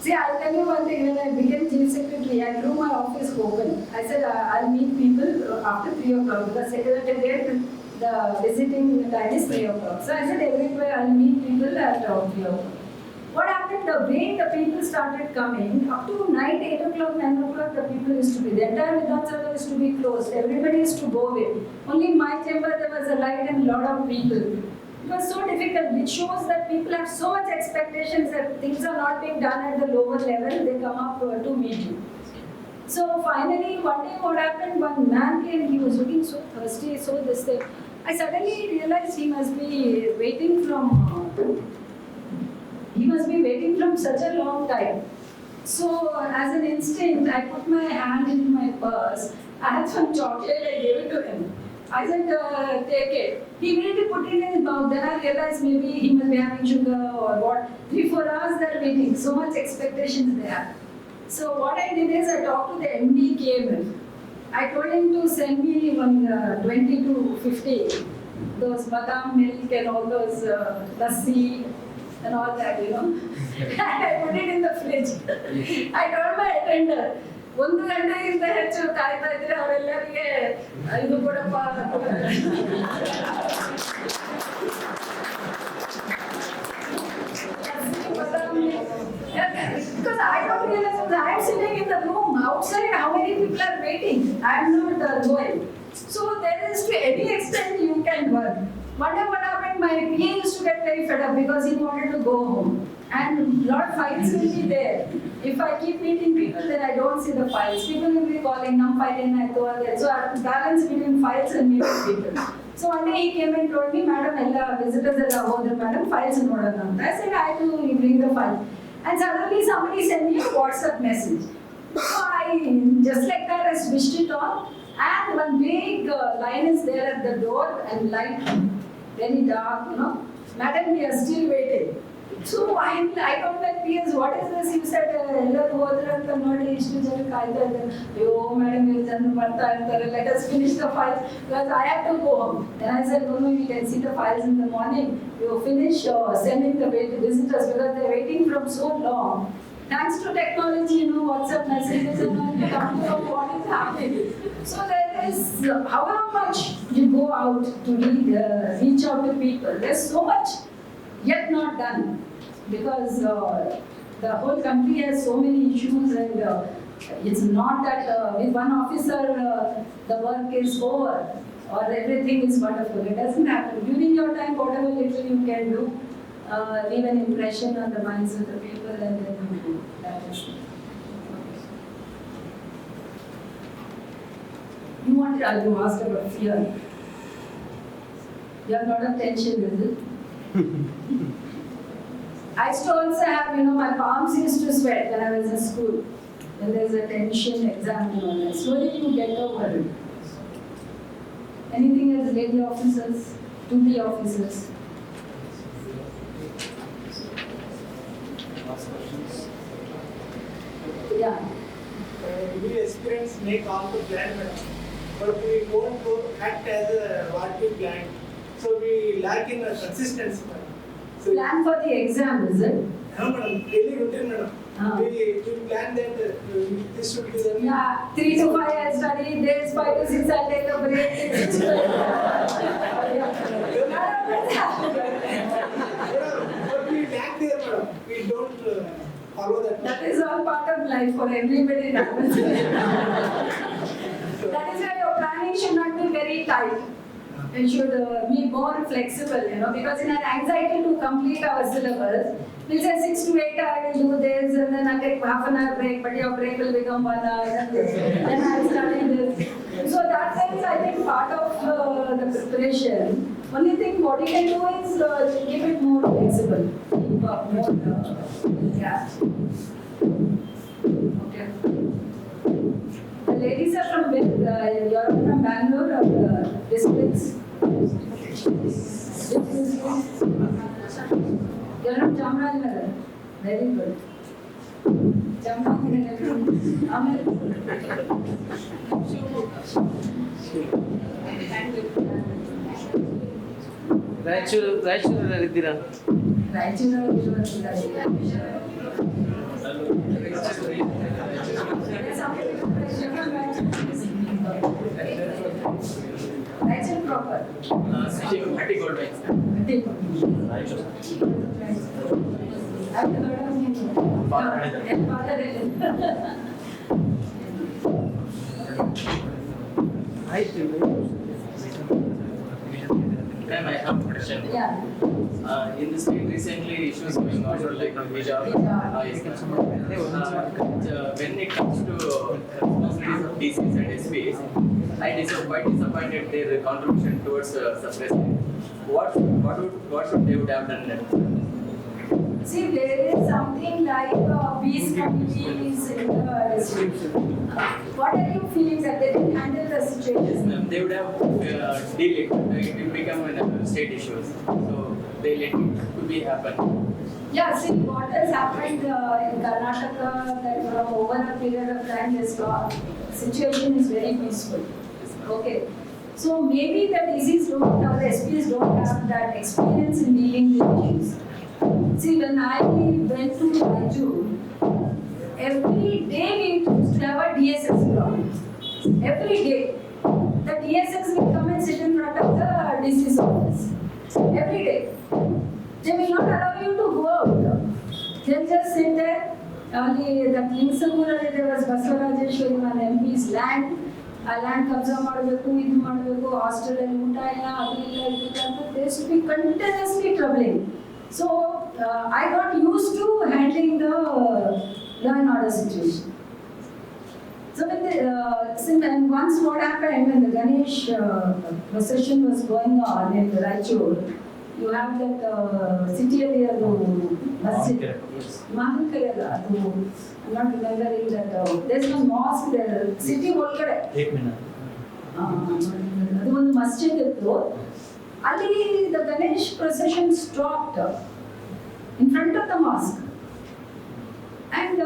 See, I'll tell you one thing. When I became chief secretary, I drew my office open. I said, I'll meet people after 3 o'clock. Because secretariat, the visiting time is 3 o'clock. So I said, everywhere I'll meet people at 3 o'clock. What happened? The way the people started coming, up to night, 8 o'clock, 9 o'clock, the people used to be. The entire Vidhan Sabha used to be closed. Everybody used to go away. Only in my chamber, there was a light and a lot of people. It was so difficult, which shows that people have so much expectations that things are not being done at the lower level, they come up to meet you. So finally, one day what happened, one man came, he was looking so thirsty, so this thing. I suddenly realized he must be waiting from such a long time. So as an instinct, I put my hand into my purse, I had some chocolate, I gave it to him. I said, take it. He immediately put it in his mouth. Then I realized maybe he must be having sugar or what. 3-4 hours they're waiting. So much expectations they have. So what I did is I talked to the MD KMF. I told him to send me 20 to 50. Those badam milk and all those lassi and all that, I put it in the fridge. I told my attender, 1 ಗಂಟೆಗಿಂತ ಹೆಚ್ಚು ಕಾಯ್ತಾ ಇದ್ರೆ ಅವರೆಲ್ಲರಿಗೆ ಇದು ಕೊಡಪ್ಪ because I don't realize I am sitting in the room outside, how many people are waiting? I am not going. So there is, to any extent you can work. One day what happened, my PA used to get very fed up because he wanted to go home. And a lot of files will be there. If I keep meeting people, then I don't see the files. People will be calling, nam file in I so I have to balance between files and meeting people. So one day he came and told me, Madam, all visitors are over, Madam, files in order. I said, I have to bring the file. And suddenly somebody sent me a WhatsApp message. So I, just like that, I switched it on. And one big line is there at the door and light, very dark, Madam, we are still waiting. So I told my peers, what is this? You said ಎಲ್ಲರೂ ಹೋದ್ರೆ ಅಂತ ನೋಡಿ ಇಷ್ಟು ಜನ ಕಾಯ್ತಾ ಇದ್ದಾರೆ. ಅಯ್ಯೋ madam ಇಷ್ಟು ಜನ ಬರ್ತಾ ಇರ್ತಾರೆ. Let us finish the files because I have to go home. Then I said, no, you can see the files in the morning. You finish sending the visitors because they're waiting from so long. Thanks to technology, WhatsApp messages and all, you come to know what is happening. So there is, however much you go out to reach out to people, there's so much yet not done because the whole country has so many issues and it's not that with one officer the work is over or everything is wonderful. It doesn't happen. During your time, whatever little you can do, leave an impression on the minds of the people and then you do. That is it. You asked about fear. You have a lot of tension with it. I used to also have, my palms used to sweat when I was in school. When there's a tension exam and all that. Slowly you get over it. Anything else, lady officers, to the officers? Yeah. We experience make all the plan, madam. But we don't go act as what we planned. So we lack in consistency, madam. So Plan for the exam, is it? no, madam. Daily routine, madam. Ah. We plan that this should be done. Yeah, 3 to 5 I'll study, days 5 to 6 I'll take a break. But we lack there, madam. We don't follow that. That is all part of life for everybody. That is why your planning should not be very tight. It should be more flexible, because in our anxiety to complete our syllabus, we'll say 6 to 8 I will do this and then I'll take half an hour break, but your break will become 1 hour and then I'll study this. So that is, I think, part of the preparation. Only thing what you can do is keep it more flexible, keep up more, yeah. Okay. The ladies are from you're from Bangalore or districts? You're from Chamarajanagar. Very good. Chamarajanagar. ರಾಯಚೂರಲ್ಲಿದ್ದೀರಾ? Raichur proper. Hatti gold mines. I've heard of him. Father. Ma'am, I have a question. Yeah. In the state recently issues going on like visa. When it comes to responsibilities of DCs and SPs, I am quite disappointed their contribution towards suppressing. What should they would have done then? See, there is something like peace committees in the district. What are you feeling that they didn't handle the situation? Yes, ma'am. They would have deal it. It will become a state issues. So they let it to be happen. Yeah, see, what has happened in Karnataka, that over a period of time, this situation is very peaceful. Okay. So maybe the DCs don't, or the SPs don't have that experience in dealing with issues. See, when I went to Raichur, every day we used to have a DSS ground. Every day. The DSS will come and sit in front of the DC's office. Every day. They will not allow you to go out. They'll just sit there. Only that Lingsagura, there was Basavarajeswari, one MP's land. A land ಕಬ್ಜಾ ಮಾಡಬೇಕು, ಇದು ಮಾಡಬೇಕು, ಹಾಸ್ಟೆಲಲ್ಲಿ ಊಟ ಇಲ್ಲ, ಅದು ಇಲ್ಲ, ಇದು ಇಲ್ಲ ಅಂತ they used to be continuously troubling. So I got used to handling the law and order situation. So when and once what happened when the Ganesh procession was going on in Raichur, you have that city area masjid. Mahankara, I'm not remembering that. There's one mosque there. City ಒಳಗಡೆ. ಅದು ಒಂದು ಮಸ್ಜಿದ್ ಇತ್ತು. ಅಲ್ಲಿ the Ganesh procession stopped. in front of the mosque. And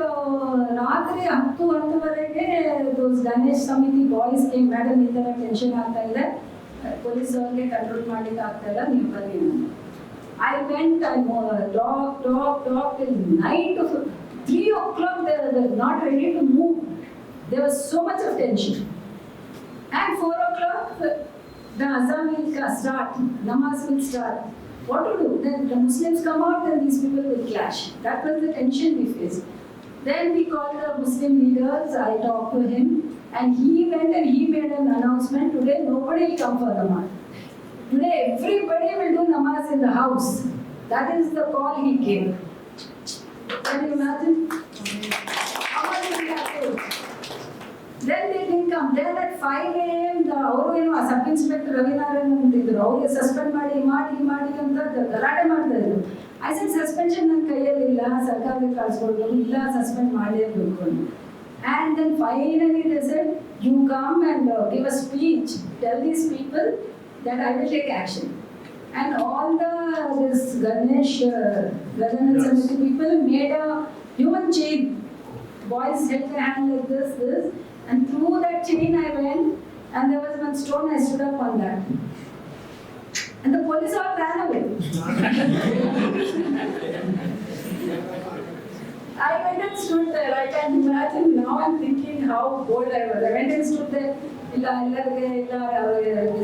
ರಾತ್ರಿ 10:10ವರೆಗೆ those Ganesh Samiti boys came, madam ಈ ಥರ tension ಆಗ್ತಾ ಇದೆ, ಪೊಲೀಸ್ ಅವ್ರಿಗೆ ಕಂಟ್ರೋಲ್ ಮಾಡ್ಲಿಕ್ಕೆ ಆಗ್ತಾ ಇಲ್ಲ, ನೀವು ಬನ್ನಿ. I went, I talked till night of 3 o'clock. They were not ready to move. There was so much of tension. And 4 o'clock, the azan will start, namaz will start. What to do? Then the Muslims come out, then these people will clash. That was the tension we faced. Then we called the Muslim leaders, I talked to him, and he went and he made an announcement, today nobody will come for namaz. Today everybody will do namaz in the house. That is the call he gave. Can you imagine? How much will we have to? Then they didn't come. Then at 5 a.m. ಅವರು ಏನು sub inspector Ravinarayan ಅಂತಿದ್ರು, ಅವ್ರಿಗೆ suspend ಮಾಡಿ ಅಂತ ಗಲಾಟೆ ಮಾಡ್ತಾ ಇದ್ರು. I said suspension ನನ್ನ ಕೈಯಲ್ಲಿ ಇಲ್ಲ, ಸರ್ಕಾರಕ್ಕೆ ಕಳಿಸ್ಕೊಡ್ಬೋದು, ಇಲ್ಲ ಸಸ್ಪೆಂಡ್ ಮಾಡಲೇಬೇಕು ಅಂತ. And then finally they said, you come and give a speech, tell these people that I will take action. And all this Ganesh Ratna Samiti people made a human chain. Boys held their hand like this, and through that chain I went, and there was one stone, I stood up on that. And the police all ran away. I went and stood there. I can imagine now. I'm thinking how bold I was. I went and stood there.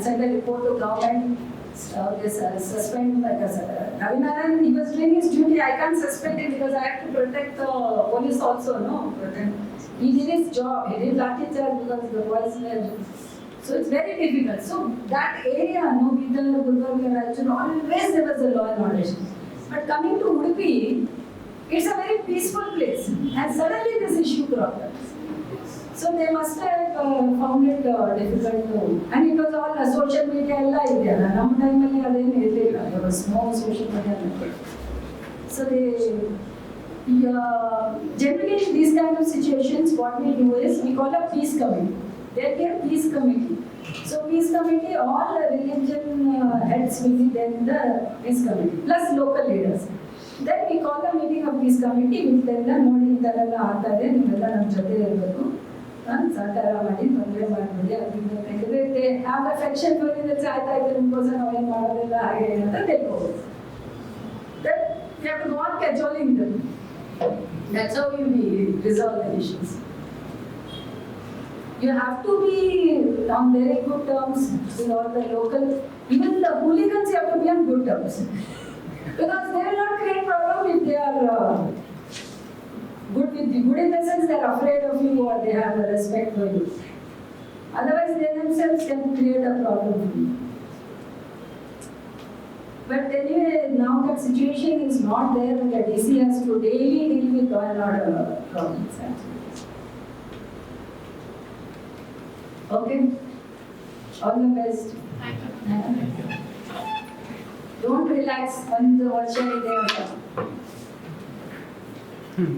Send a report to government. Suspend Ravinarayan. He was doing his duty. I can't suspend him because I have to protect the police also. No, he did his job. He did lathi charge because the boys were. So it's very difficult. So that area, no, Bidar, Gulbarga, Raichur, always there was a law and order. But coming to Udupi, it's a very peaceful place, and suddenly this issue cropped up. So they must have found it difficult to, and it was all social media idea. Nam time alli adenu irilla, there was no social media. So they generally in these kind of situations, what we do is we call a peace committee. There be a peace committee. So peace committee, all the religion heads will be there in the peace committee, plus local leaders. Then we call the meeting of peace committee. We tell them, ನೋಡಿ ಈ ಥರ ಎಲ್ಲ ಆಗ್ತದೆ, ನೀವೆಲ್ಲ ನಮ್ಮ ಜೊತೆ ಇರಬೇಕು, ಸಹಕಾರ ಮಾಡಿ, ತೊಂದರೆ ಮಾಡಬೇಡಿ, ಅದರಿಂದ ಯಾಕಂದರೆ they have affection for you, ಆಯ್ತಾ ಇದೆ ನಿಮಗೋಸ್ಕರ ನಾವೇನು ಮಾಡೋದಿಲ್ಲ ಹಾಗೆ ಅಂತ ತಿಳ್ಕೋಬೋದು. Then you have to go on cajoling them. That's how you resolve the issues. You have to be on very good terms with all the local, even the hooligans you have to be on good terms. Because they will not create problem if they are good with you. Good in the sense they are afraid of you or they have a respect for you. Otherwise they themselves can create a problem for you. But anyway, now that situation is not there, the DC has to daily deal with all our problems. Okay, all the best. Thank you. Don't relax on the ವರ್ಷ ಇದೆ ಅಂತ.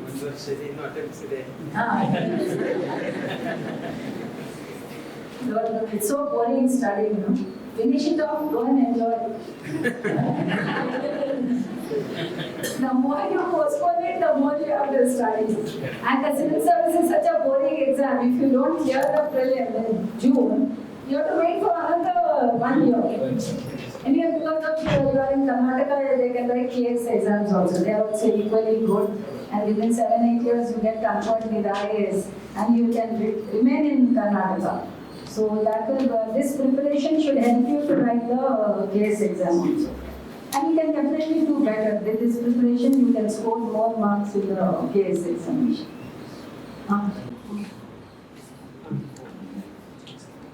ಒಂದು ವರ್ಷ ಇನ್ನೂ attempts ಇದೆ. It's so boring studying, no? Finish it off, go and enjoy. The more you postpone it, the more you have to study. And the civil service is such a boring exam. If you don't clear the prelim in June, you have to wait for another 1 year. Anyway, because of you are in Karnataka, they can write case exams also. They are also equally good. And within 7-8 years, you get converted with IAS, and you can remain in Karnataka. So that will, this preparation should help you to write the case exam also. And you can definitely do better. With this preparation, you can score more marks in the case examination.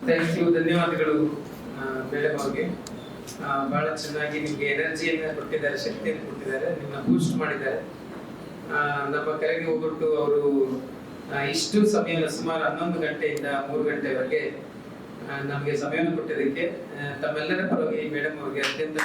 Thank you, ಧನ್ಯವಾದಗಳು madam ಅವ್ರಿಗೆ. ಭಾಳ ಚೆನ್ನಾಗಿ ನಿಮಗೆ ಎನರ್ಜಿಯನ್ನು ಕೊಟ್ಟಿದ್ದಾರೆ, ಶಕ್ತಿಯನ್ನು ಕೊಟ್ಟಿದ್ದಾರೆ, ನಿಮ್ಮನ್ನ ಬೂಸ್ಟ್ ಮಾಡಿದ್ದಾರೆ. ನಮ್ಮ ಕರೆಗೆ ಹೋಗ್ಬಿಟ್ಟು ಅವರು ಇಷ್ಟು ಸಮಯ ಸುಮಾರು 11 ಗಂಟೆಯಿಂದ 3 ಗಂಟೆವರೆಗೆ ನಮಗೆ ಸಮಯವನ್ನು ಕೊಟ್ಟಿದ್ದಕ್ಕೆ ತಮ್ಮೆಲ್ಲರ ಪರವಾಗಿ ಮೇಡಮ್ ಅವರಿಗೆ ಅತ್ಯಂತ